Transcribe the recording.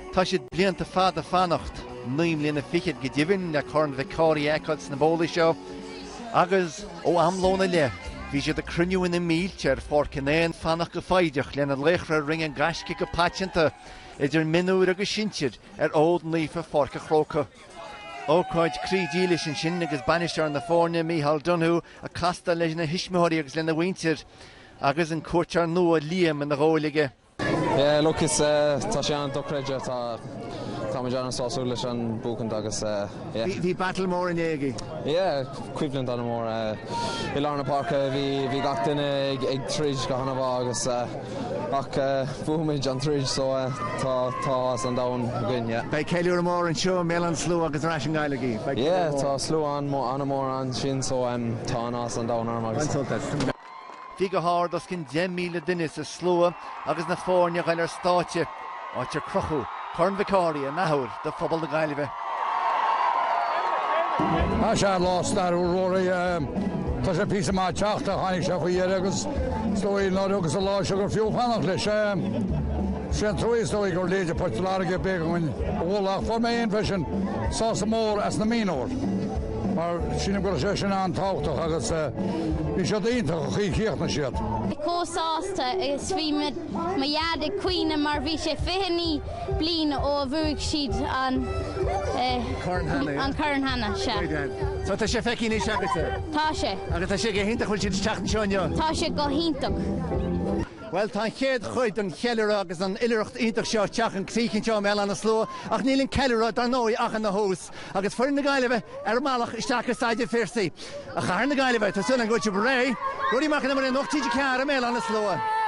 Tá siad blianta fad a fannacht, 9 mbliana fichiad go dibhin le corn Mhic Cárthaigh eicod sna bóla seo. Agus ó amlóna le, bhí siad a cruniú in mílt ar Sionainne fannach go faideach lena léchra ring an gaisce go patianta idir minúr agus sintir ar ód lífa forca chróca. Ócáid crídíile sin agus banistear na fórne Mícheál Dunhu a casta leis na hismitheoirí agus lena bhaintir agus an cuairtear nua Liam in na ghóige. Yeah, look, it's tá sé an dochreide tá me deanna sáú leis an búcant agus Bhí battle mór in éigi? Yeah, cuiblint an mór I Larna Parka bhí gach duine ag tríd go hanna bh agus ach bhuaimid an tríd so tá as an dam gin, yeah. Bei ceiliúr mór an seo mé an slú agus rás an gaiilegi? Yeah, tá slú an mór an sin so tá an as an dam arm agus. Bhí go háir dos cin 10 míle duine sa slua agus na fórne gail ar státe áitir crochú, corn Mhic Cárthaigh a nathúr de phobal na Gaillimhe. Tá sé lástar úróí tá sé pí má teachta chanig se chuhéar agus slóí ná agus a lá gur fiú fannach leis sé trúistóí gur léidir portláige be goin bhach for mé on fesin sása mór as na míór. Mar sinna go sé sin an táchtach agus bhí sé daonnta chu chiíocht na siad. Cósáasta is bhí ma iad cuioine mar bhí sé fihanní bliain ó bhuaigh siad an Corn Hanna se. So tá sé feicí ní seagata? Tá sé. Agus tá sé go hinnta chuil siad teach seoinne? Tá sé go hinntaach. Well, tá chéad chuid an cheile agus an iirecht ítach seo teach an crícinn seo me an na sló ach nílinn ceile dar nóí ach an na hús agus fuair na Gaillimhe ar máach isteach sáide férsaí. A char na Gaillimhe tá sun an goite bré, ruí mar mar an 8 cear mé an na slóa.